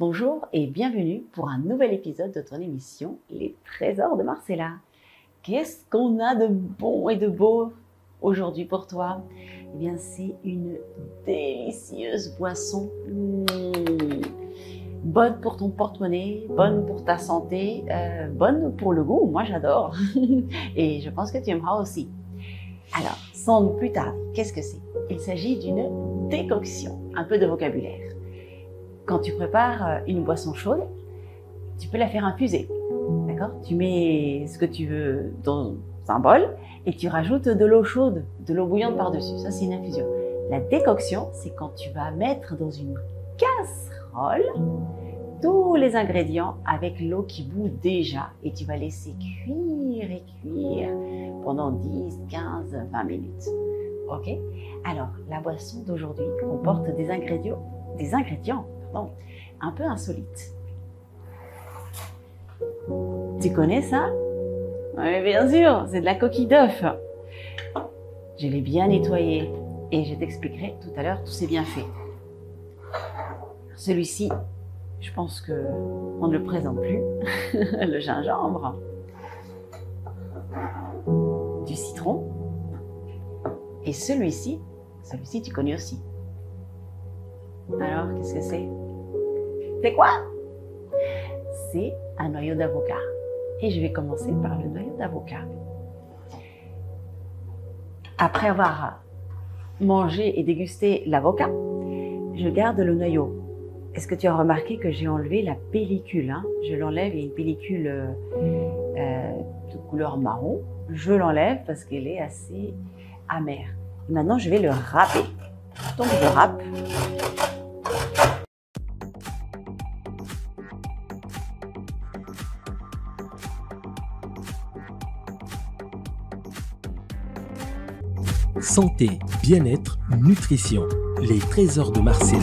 Bonjour et bienvenue pour un nouvel épisode de ton émission Les Trésors de Marcella. Qu'est-ce qu'on a de bon et de beau aujourd'hui pour toi? Eh bien, c'est une délicieuse boisson. Bonne pour ton porte-monnaie, bonne pour ta santé, bonne pour le goût. Moi, j'adore. Et je pense que tu aimeras aussi. Alors, sans plus tarder, qu'est-ce que c'est? Il s'agit d'une décoction. Un peu de vocabulaire. Quand tu prépares une boisson chaude, tu peux la faire infuser. D'accord? Tu mets ce que tu veux dans un bol et tu rajoutes de l'eau chaude, de l'eau bouillante par-dessus. Ça, c'est une infusion. La décoction, c'est quand tu vas mettre dans une casserole tous les ingrédients avec l'eau qui bout déjà et tu vas laisser cuire et cuire pendant 10, 15, 20 minutes. Ok? Alors, la boisson d'aujourd'hui comporte des ingrédients un peu insolites. Tu connais ça? Oui, bien sûr, c'est de la coquille d'œuf. Je l'ai bien nettoyée et je t'expliquerai tout à l'heure tous ses bienfaits. Celui-ci, je pense qu'on ne le présente plus. Le gingembre, du citron et celui-ci tu connais aussi. Alors, qu'est-ce que c'est? C'est quoi? C'est un noyau d'avocat. Et je vais commencer par le noyau d'avocat. Après avoir mangé et dégusté l'avocat, je garde le noyau. Est-ce que tu as remarqué que j'ai enlevé la pellicule, hein? Je l'enlève, il y a une pellicule de couleur marron. Je l'enlève parce qu'elle est assez amère. Et maintenant, je vais le râper. Donc, je râpe. Santé, bien-être, nutrition, les trésors de Marcella.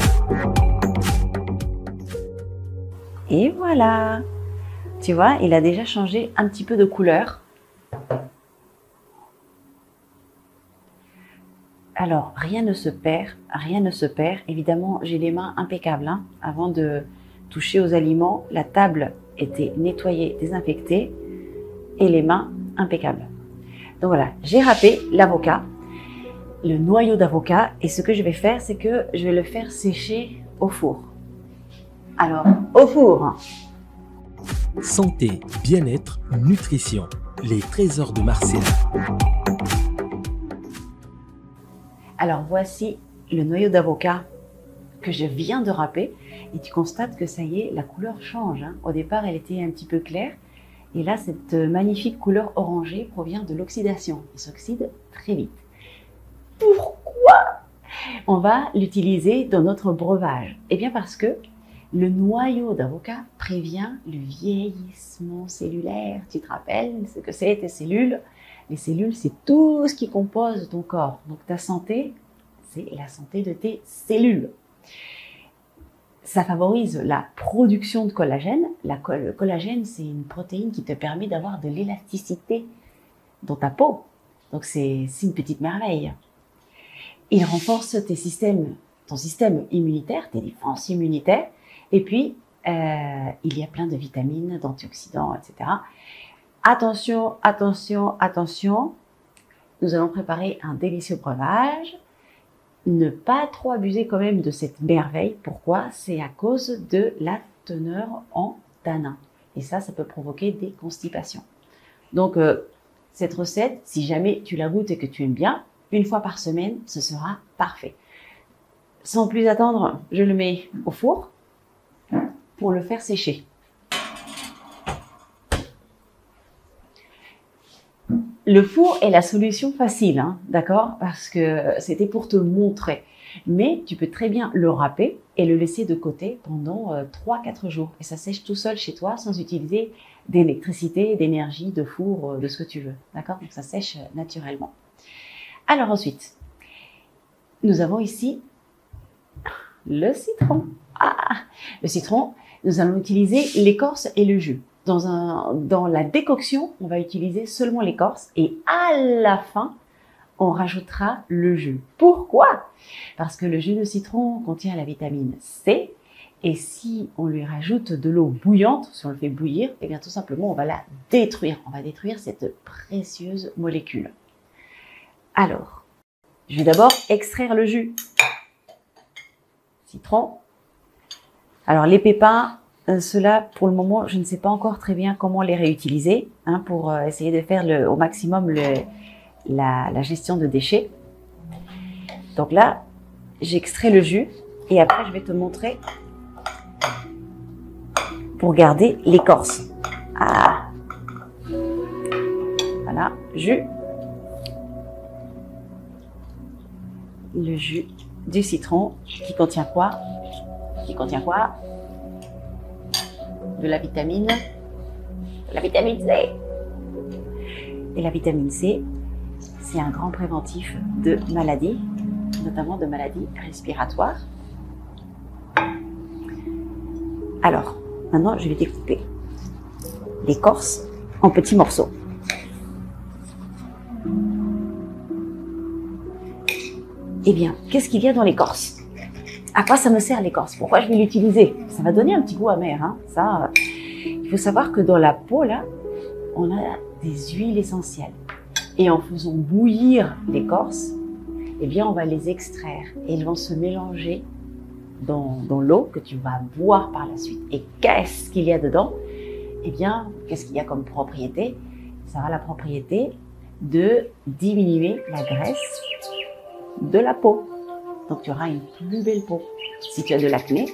Et voilà! Tu vois, il a déjà changé un petit peu de couleur. Alors, rien ne se perd, rien ne se perd. Évidemment, j'ai les mains impeccables. Hein. Avant de toucher aux aliments, la table était nettoyée, désinfectée et les mains impeccables. Donc voilà, j'ai râpé l'avocat, le noyau d'avocat et ce que je vais faire, c'est que je vais le faire sécher au four. Alors, au four. Santé, bien-être, nutrition, les trésors de Marcella. Alors voici le noyau d'avocat que je viens de râper et tu constates que ça y est, la couleur change. Hein. Au départ, elle était un petit peu claire et là, cette magnifique couleur orangée provient de l'oxydation. Il s'oxyde très vite. Pourquoi on va l'utiliser dans notre breuvage? Eh bien parce que le noyau d'avocat prévient le vieillissement cellulaire. Tu te rappelles ce que c'est tes cellules? Les cellules, c'est tout ce qui compose ton corps. Donc ta santé, c'est la santé de tes cellules. Ça favorise la production de collagène. Le collagène, c'est une protéine qui te permet d'avoir de l'élasticité dans ta peau. Donc c'est une petite merveille. Il renforce ton système immunitaire, tes défenses immunitaires. Et puis, il y a plein de vitamines, d'antioxydants, etc. Attention, attention, attention. Nous allons préparer un délicieux breuvage. Ne pas trop abuser quand même de cette merveille. Pourquoi? C'est à cause de la teneur en tanins. Et ça peut provoquer des constipations. Donc, cette recette, si jamais tu la goûtes et que tu aimes bien, une fois par semaine, ce sera parfait. Sans plus attendre, je le mets au four pour le faire sécher. Le four est la solution facile, hein, d'accord? Parce que c'était pour te montrer. Mais tu peux très bien le râper et le laisser de côté pendant 3-4 jours. Et ça sèche tout seul chez toi sans utiliser d'électricité, d'énergie, de four, de ce que tu veux. D'accord? Donc ça sèche naturellement. Alors ensuite, nous avons ici le citron. Le citron, nous allons utiliser l'écorce et le jus. Dans la décoction, on va utiliser seulement l'écorce et à la fin, on rajoutera le jus. Pourquoi? Parce que le jus de citron contient la vitamine C Et si on lui rajoute de l'eau bouillante, si on le fait bouillir, eh bien tout simplement, on va la détruire. On va détruire cette précieuse molécule. Alors, je vais d'abord extraire le jus. Citron. Alors, les pépins, ceux-là, pour le moment, je ne sais pas encore très bien comment les réutiliser pour essayer de faire au maximum la gestion de déchets. Donc là, j'extrais le jus et après, je vais te montrer pour garder l'écorce. Ah, voilà, jus. Le jus du citron qui contient quoi? Qui contient quoi? De la vitamine C. Et la vitamine C, c'est un grand préventif de maladies, notamment de maladies respiratoires. Alors, maintenant, je vais découper l'écorce en petits morceaux. Eh bien, qu'est-ce qu'il y a dans l'écorce? À quoi ça me sert l'écorce? Pourquoi je vais l'utiliser? Ça va donner un petit goût amer. Ça, il faut savoir que dans la peau, là, on a des huiles essentielles. Et en faisant bouillir l'écorce, eh bien, on va les extraire. Et elles vont se mélanger dans l'eau que tu vas boire par la suite. Et qu'est-ce qu'il y a dedans? Eh bien, qu'est-ce qu'il y a comme propriété? Ça a la propriété de diminuer la graisse de la peau. Donc, tu auras une plus belle peau. Si tu as de l'acné,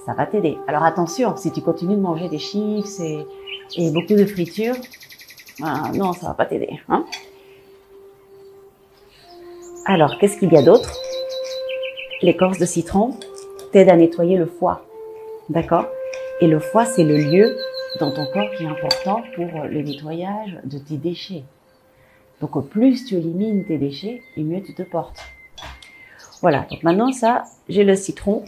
ça va t'aider. Alors, attention, si tu continues de manger des chips et beaucoup de fritures, non, ça va pas t'aider. Alors, qu'est-ce qu'il y a d'autre? L'écorce de citron t'aide à nettoyer le foie. D'accord? Et le foie, c'est le lieu dans ton corps qui est important pour le nettoyage de tes déchets. Donc, au plus tu élimines tes déchets, et mieux tu te portes. Voilà, donc maintenant ça, j'ai le citron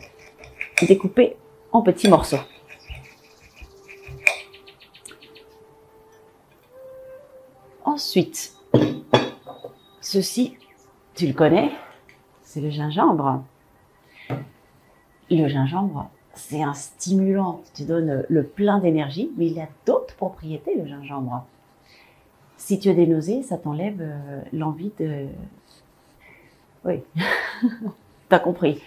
découpé en petits morceaux. Ensuite, ceci, tu le connais, c'est le gingembre. Le gingembre, c'est un stimulant qui te donne le plein d'énergie, mais il a d'autres propriétés, le gingembre. Si tu as des nausées, ça t'enlève l'envie de... Oui, t'as compris.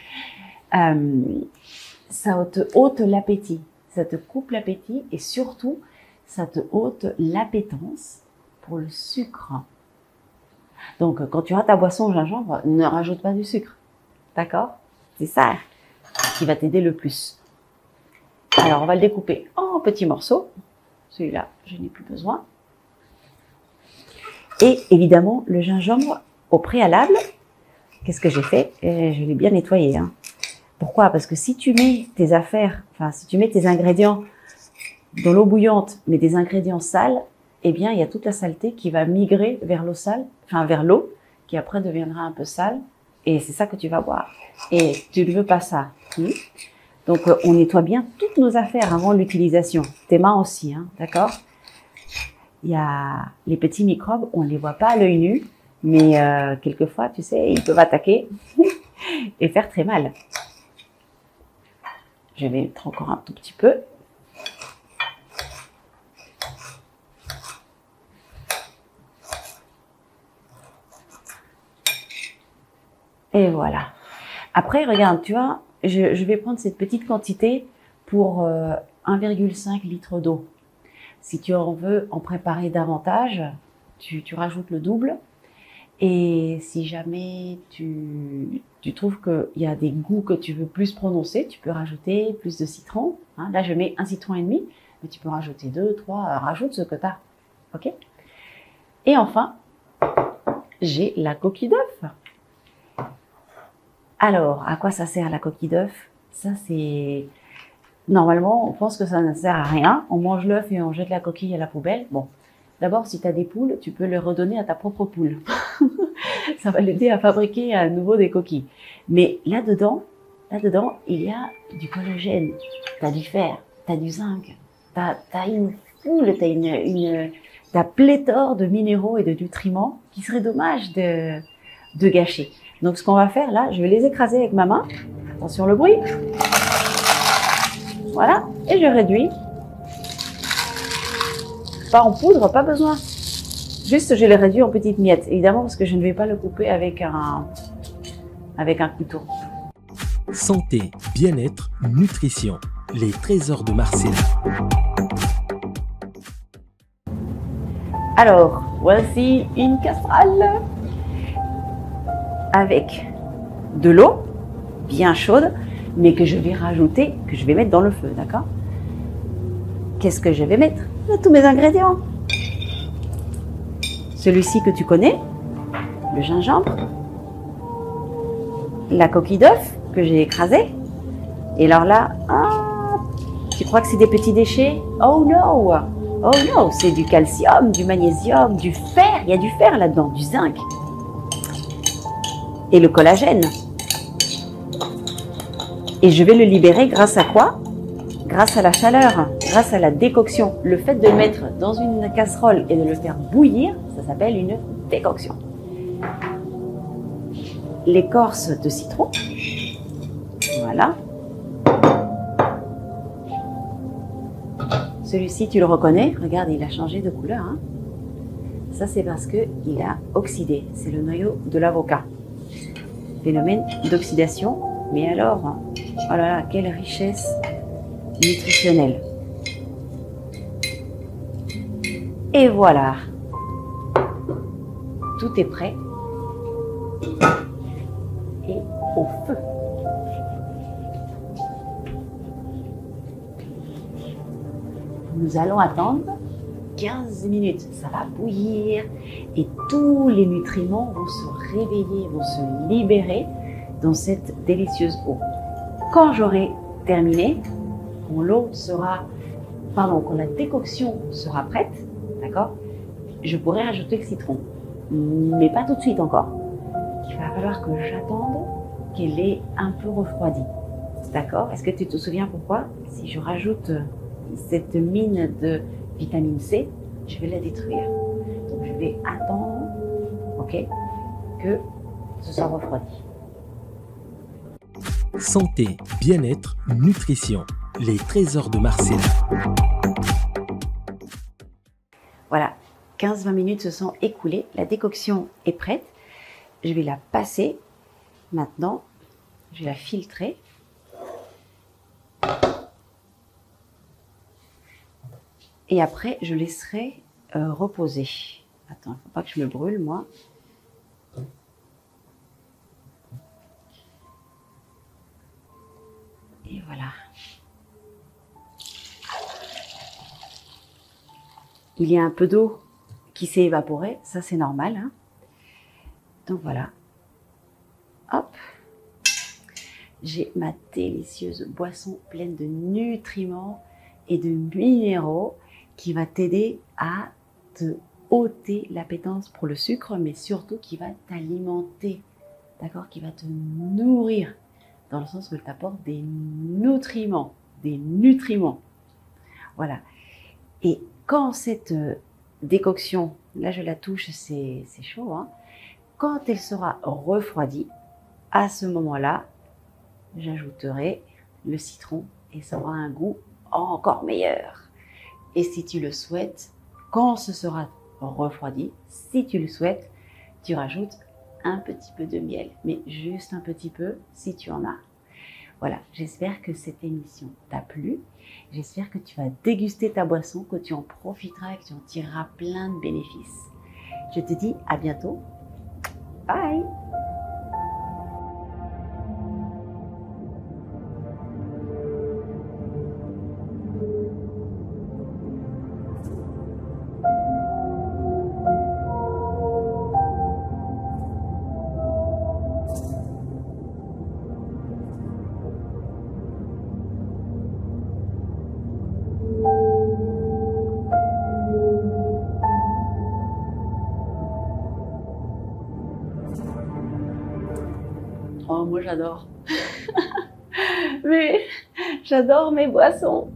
Ça te ôte l'appétit, ça te coupe l'appétit et surtout, ça te ôte l'appétence pour le sucre. Donc, quand tu as ta boisson au gingembre, ne rajoute pas du sucre. D'accord? C'est ça qui va t'aider le plus. Alors, on va le découper en petits morceaux. Celui-là, je n'ai plus besoin. Et évidemment, le gingembre, au préalable, qu'est-ce que j'ai fait? Je l'ai bien nettoyé. Pourquoi? Parce que si tu mets tes affaires, si tu mets tes ingrédients dans l'eau bouillante, mais des ingrédients sales, eh bien, il y a toute la saleté qui va migrer vers l'eau sale, vers l'eau, qui après deviendra un peu sale. Et c'est ça que tu vas boire. Et tu ne veux pas ça. Donc, on nettoie bien toutes nos affaires avant l'utilisation. Tes mains aussi, d'accord? Il y a les petits microbes, on ne les voit pas à l'œil nu, mais quelquefois, tu sais, ils peuvent attaquer et faire très mal. Je vais mettre encore un tout petit peu. Et voilà. Après, regarde, tu vois, je vais prendre cette petite quantité pour 1,5 litre d'eau. Si tu en veux en préparer davantage, tu rajoutes le double. Et si jamais tu trouves qu'il y a des goûts que tu veux plus prononcer, tu peux rajouter plus de citron. Là, je mets 1,5 citron, mais tu peux rajouter 2, 3, rajoute ce que tu as. OK? Et enfin, j'ai la coquille d'œuf. Alors, à quoi ça sert la coquille d'œuf? Ça, c'est... Normalement, on pense que ça ne sert à rien. On mange l'œuf et on jette la coquille à la poubelle. Bon, d'abord, si tu as des poules, tu peux les redonner à ta propre poule. Ça va l'aider à fabriquer à nouveau des coquilles. Mais là-dedans, il y a du collagène, tu as du fer, tu as du zinc, tu as une foule, t'as pléthore de minéraux et de nutriments qui serait dommage de gâcher. Donc, ce qu'on va faire là, je vais les écraser avec ma main. Attention le bruit. Voilà, et je réduis. Pas en poudre, pas besoin. Juste, je le réduis en petites miettes, évidemment, parce que je ne vais pas le couper avec un couteau. Santé, bien-être, nutrition. Les trésors de Marcella. Alors, voici une casserole avec de l'eau bien chaude, mais que je vais rajouter, que je vais mettre dans le feu, d'accord? Qu'est-ce que je vais mettre? Tous mes ingrédients. Celui-ci que tu connais, le gingembre, la coquille d'œuf que j'ai écrasée. Et alors là, tu crois que c'est des petits déchets? Oh no! Oh non, c'est du calcium, du magnésium, du fer. Il y a du fer là-dedans, du zinc. Et le collagène. Et je vais le libérer grâce à quoi? Grâce à la chaleur, grâce à la décoction. Le fait de le mettre dans une casserole et de le faire bouillir, ça s'appelle une décoction. L'écorce de citron. Voilà. Celui-ci, tu le reconnais, regarde, il a changé de couleur. Hein. Ça, c'est parce qu'il a oxydé. C'est le noyau de l'avocat. Phénomène d'oxydation. Mais alors, oh là là, quelle richesse nutritionnelle. Et voilà. Tout est prêt. Et au feu. Nous allons attendre 15 minutes. Ça va bouillir et tous les nutriments vont se réveiller, vont se libérer dans cette délicieuse eau. Quand j'aurai terminé, quand la décoction sera prête, d'accord, je pourrai rajouter le citron. Mais pas tout de suite encore. Il va falloir que j'attende qu'elle ait un peu refroidi. D'accord? Est-ce que tu te souviens pourquoi? Si je rajoute cette mine de vitamine C, je vais la détruire. Donc je vais attendre, ok, que ce soit refroidi. Santé, bien-être, nutrition. Les trésors de Marcella. Voilà, 15-20 minutes se sont écoulées. La décoction est prête. Je vais la passer. Maintenant, je vais la filtrer. Et après, je laisserai reposer. Attends, il ne faut pas que je me brûle, moi. Et voilà. Il y a un peu d'eau qui s'est évaporée. Ça, c'est normal. Hein. Donc voilà. Hop. J'ai ma délicieuse boisson pleine de nutriments et de minéraux qui va t'aider à te ôter l'appétence pour le sucre, mais surtout qui va t'alimenter, d'accord, qui va te nourrir, dans le sens où elle t'apporte des nutriments, voilà. Et quand cette décoction, là je la touche, c'est chaud, hein, quand elle sera refroidie, à ce moment-là, j'ajouterai le citron et ça aura un goût encore meilleur. Et si tu le souhaites, quand ce sera refroidi, si tu le souhaites, tu rajoutes un petit peu de miel, mais juste un petit peu si tu en as. Voilà, j'espère que cette émission t'a plu. J'espère que tu vas déguster ta boisson, que tu en profiteras et que tu en tireras plein de bénéfices. Je te dis à bientôt. Bye! Oh, moi j'adore. Mais j'adore mes boissons.